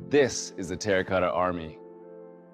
This is the Terracotta Army.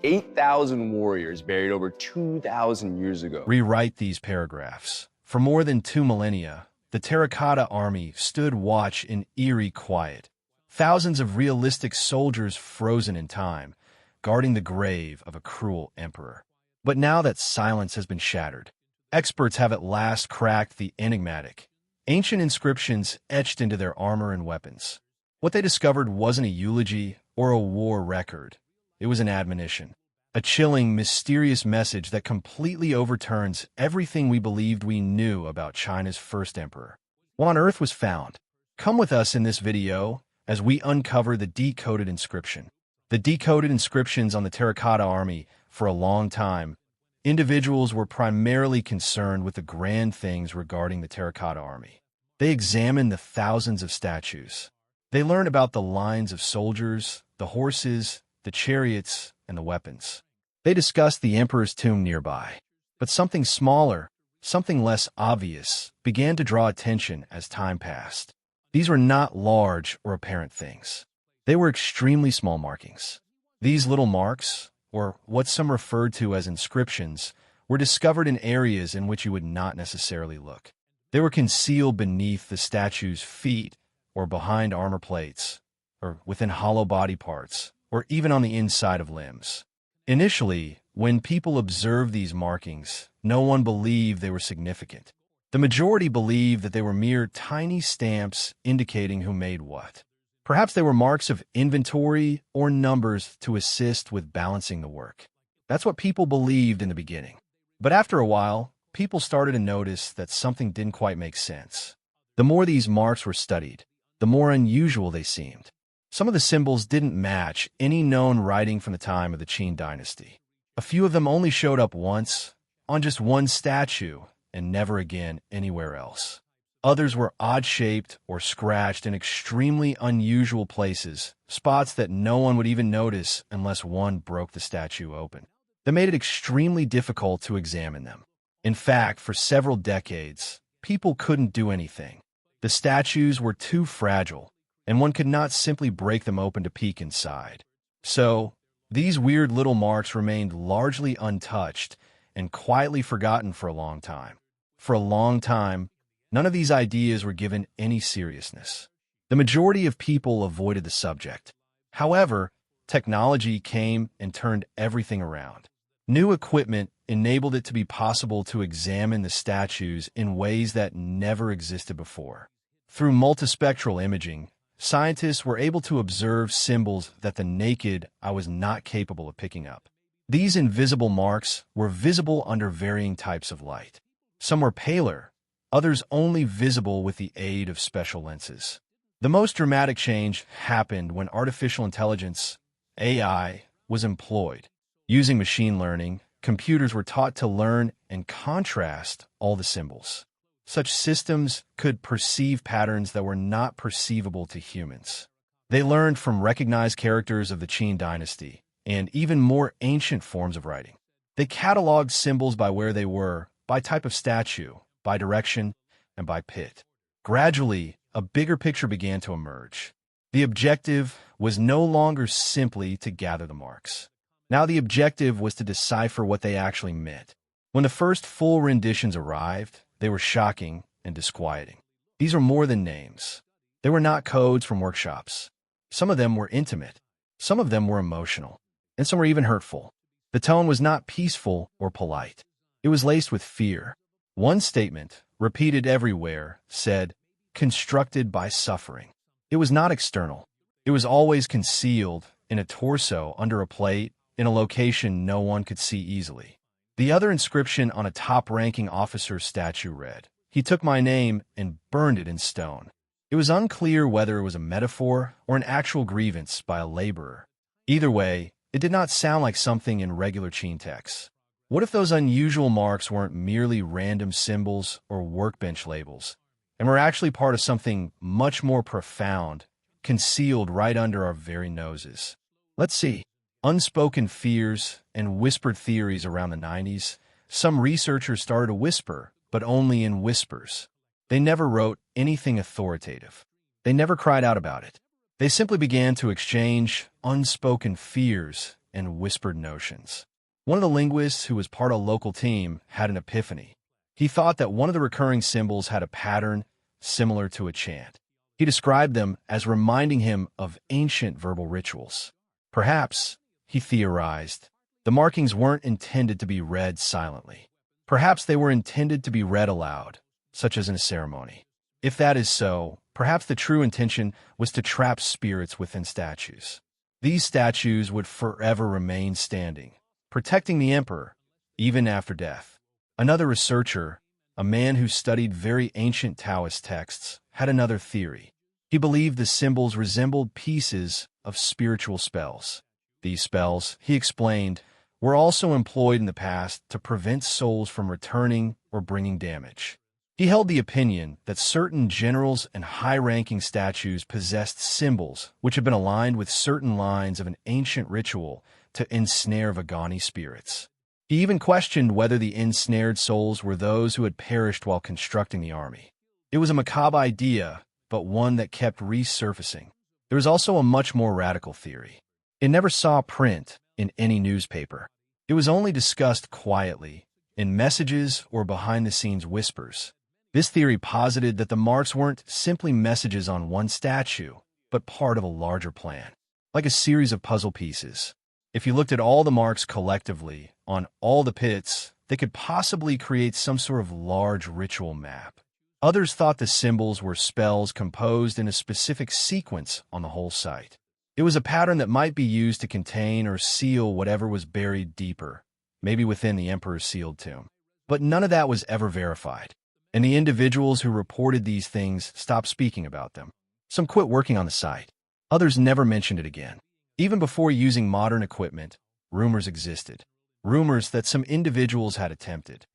8,000 warriors buried over 2,000 years ago. Rewrite these paragraphs. For more than 2 millennia, the Terracotta Army stood watch in eerie quiet. Thousands of realistic soldiers frozen in time, guarding the grave of a cruel emperor. But now that silence has been shattered, experts have at last cracked the enigmatic, ancient inscriptions etched into their armor and weapons. What they discovered wasn't a eulogy or a war record. It was an admonition, a chilling, mysterious message that completely overturns everything we believed we knew about China's first emperor. What on earth was found? Come with us in this video as we uncover the decoded inscription. The decoded inscriptions on the Terracotta Army. For a long time, individuals were primarily concerned with the grand things regarding the Terracotta Army. They examined the thousands of statues. They learned about the lines of soldiers, the horses, the chariots, and the weapons. They discussed the emperor's tomb nearby. But something smaller, something less obvious, began to draw attention as time passed. These were not large or apparent things. They were extremely small markings. These little marks, or what some referred to as inscriptions, were discovered in areas in which you would not necessarily look. They were concealed beneath the statue's feet, or behind armor plates, or within hollow body parts, or even on the inside of limbs. Initially, when people observed these markings, no one believed they were significant. The majority believed that they were mere tiny stamps indicating who made what. Perhaps they were marks of inventory or numbers to assist with balancing the work. That's what people believed in the beginning. But after a while, people started to notice that something didn't quite make sense. The more these marks were studied, the more unusual they seemed. Some of the symbols didn't match any known writing from the time of the Qin dynasty. A few of them only showed up once, on just one statue, and never again anywhere else. Others were odd-shaped or scratched in extremely unusual places, spots that no one would even notice unless one broke the statue open. That made it extremely difficult to examine them. In fact, for several decades, people couldn't do anything. The statues were too fragile, and one could not simply break them open to peek inside. So, these weird little marks remained largely untouched and quietly forgotten for a long time. For a long time, none of these ideas were given any seriousness. The majority of people avoided the subject. However, technology came and turned everything around. New equipment enabled it to be possible to examine the statues in ways that never existed before. Through multispectral imaging, scientists were able to observe symbols that the naked eye was not capable of picking up. These invisible marks were visible under varying types of light. Some were paler, others only visible with the aid of special lenses. The most dramatic change happened when artificial intelligence, AI, was employed. Using machine learning, computers were taught to learn and contrast all the symbols. Such systems could perceive patterns that were not perceivable to humans. They learned from recognized characters of the Qin dynasty and even more ancient forms of writing. They cataloged symbols by where they were, by type of statue, by direction, and by pit. Gradually, a bigger picture began to emerge. The objective was no longer simply to gather the marks. Now the objective was to decipher what they actually meant. When the first full renditions arrived, they were shocking and disquieting. These were more than names. They were not codes from workshops. Some of them were intimate. Some of them were emotional. And some were even hurtful. The tone was not peaceful or polite. It was laced with fear. One statement, repeated everywhere, said, "Constructed by suffering." It was not external. It was always concealed in a torso under a plate in a location no one could see easily. The other inscription on a top-ranking officer's statue read, "He took my name and burned it in stone." It was unclear whether it was a metaphor or an actual grievance by a laborer. Either way, it did not sound like something in regular Qin texts. What if those unusual marks weren't merely random symbols or workbench labels, and were actually part of something much more profound, concealed right under our very noses? Let's see. Unspoken fears and whispered theories around the 90s, some researchers started to whisper, but only in whispers. They never wrote anything authoritative. They never cried out about it. They simply began to exchange unspoken fears and whispered notions. One of the linguists who was part of a local team had an epiphany. He thought that one of the recurring symbols had a pattern similar to a chant. He described them as reminding him of ancient verbal rituals. Perhaps, he theorized, the markings weren't intended to be read silently. Perhaps they were intended to be read aloud, such as in a ceremony. If that is so, perhaps the true intention was to trap spirits within statues. These statues would forever remain standing, protecting the emperor, even after death. Another researcher, a man who studied very ancient Taoist texts, had another theory. He believed the symbols resembled pieces of spiritual spells. These spells, he explained, were also employed in the past to prevent souls from returning or bringing damage. He held the opinion that certain generals and high-ranking statues possessed symbols which had been aligned with certain lines of an ancient ritual to ensnare Vagani spirits. He even questioned whether the ensnared souls were those who had perished while constructing the army. It was a macabre idea, but one that kept resurfacing. There was also a much more radical theory. It never saw print in any newspaper. It was only discussed quietly, in messages or behind-the-scenes whispers. This theory posited that the marks weren't simply messages on one statue, but part of a larger plan, like a series of puzzle pieces. If you looked at all the marks collectively, on all the pits, they could possibly create some sort of large ritual map. Others thought the symbols were spells composed in a specific sequence on the whole site. It was a pattern that might be used to contain or seal whatever was buried deeper, maybe within the emperor's sealed tomb. But none of that was ever verified, and the individuals who reported these things stopped speaking about them. Some quit working on the site. Others never mentioned it again. Even before using modern equipment, rumors existed. Rumors that some individuals had attempted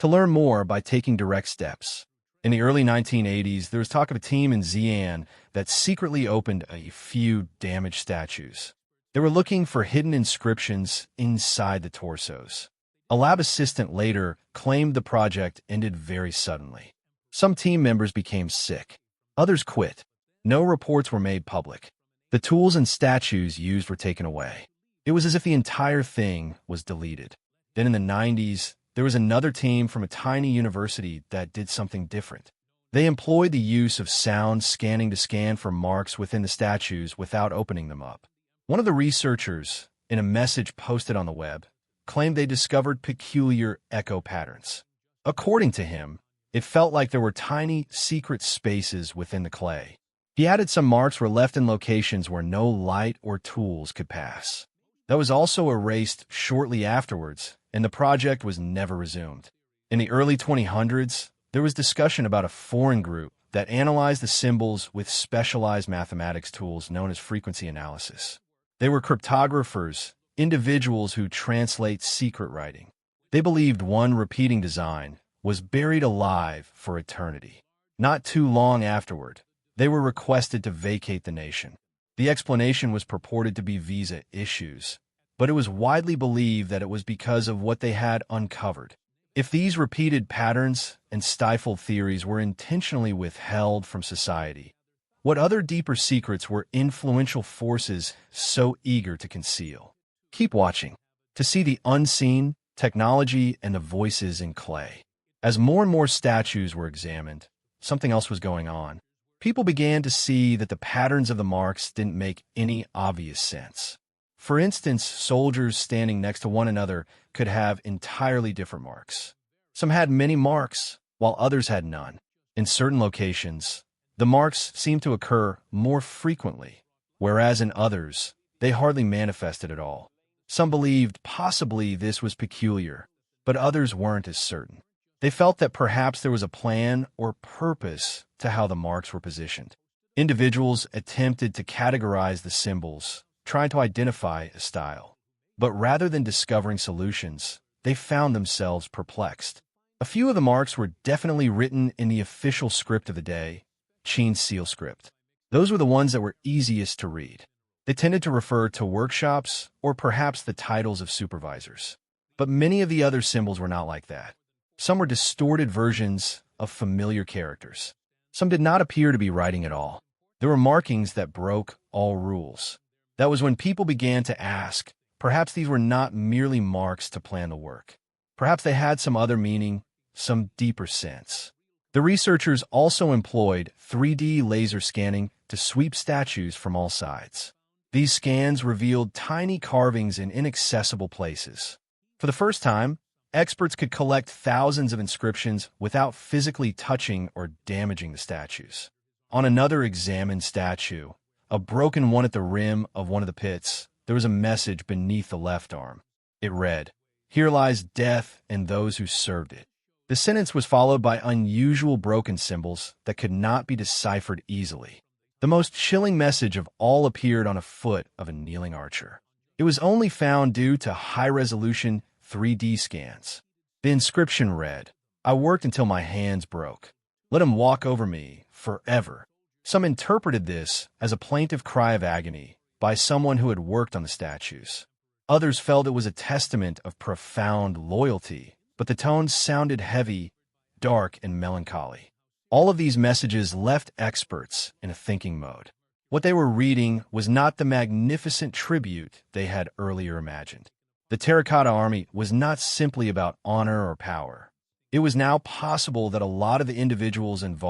to learn more by taking direct steps. In the early 1980s, there was talk of a team in Xi'an that secretly opened a few damaged statues. They were looking for hidden inscriptions inside the torsos. A lab assistant later claimed the project ended very suddenly. Some team members became sick. Others quit. No reports were made public. The tools and statues used were taken away. It was as if the entire thing was deleted. Then in the 90s, there was another team from a tiny university that did something different. They employed the use of sound scanning to scan for marks within the statues without opening them up. One of the researchers, in a message posted on the web, claimed they discovered peculiar echo patterns. According to him, it felt like there were tiny, secret spaces within the clay. He added some marks were left in locations where no light or tools could pass. That was also erased shortly afterwards, and the project was never resumed. In the early 2000s, there was discussion about a foreign group that analyzed the symbols with specialized mathematics tools known as frequency analysis. They were cryptographers, individuals who translate secret writing. They believed one repeating design was buried alive for eternity. Not too long afterward, they were requested to vacate the nation. The explanation was purported to be visa issues, but it was widely believed that it was because of what they had uncovered. If these repeated patterns and stifled theories were intentionally withheld from society, what other deeper secrets were influential forces so eager to conceal? Keep watching to see the unseen, technology, and the voices in clay. As more and more statues were examined, something else was going on. People began to see that the patterns of the marks didn't make any obvious sense. For instance, soldiers standing next to one another could have entirely different marks. Some had many marks, while others had none. In certain locations, the marks seemed to occur more frequently, whereas in others, they hardly manifested at all. Some believed possibly this was peculiar, but others weren't as certain. They felt that perhaps there was a plan or purpose to how the marks were positioned. Individuals attempted to categorize the symbols, trying to identify a style. But rather than discovering solutions, they found themselves perplexed. A few of the marks were definitely written in the official script of the day, Qin seal script. Those were the ones that were easiest to read. They tended to refer to workshops or perhaps the titles of supervisors. But many of the other symbols were not like that. Some were distorted versions of familiar characters. Some did not appear to be writing at all. There were markings that broke all rules. That was when people began to ask, perhaps these were not merely marks to plan the work. Perhaps they had some other meaning, some deeper sense. The researchers also employed 3D laser scanning to sweep statues from all sides. These scans revealed tiny carvings in inaccessible places. For the first time, experts could collect thousands of inscriptions without physically touching or damaging the statues. On another examined statue, a broken one at the rim of one of the pits, there was a message beneath the left arm. It read, "Here lies death and those who served it." The sentence was followed by unusual broken symbols that could not be deciphered easily. The most chilling message of all appeared on a foot of a kneeling archer. It was only found due to high-resolution 3D scans. The inscription read, "I worked until my hands broke. Let him walk over me forever." Some interpreted this as a plaintive cry of agony by someone who had worked on the statues. Others felt it was a testament of profound loyalty, but the tones sounded heavy, dark, and melancholy. All of these messages left experts in a thinking mode. What they were reading was not the magnificent tribute they had earlier imagined. The Terracotta Army was not simply about honor or power. It was now possible that a lot of the individuals involved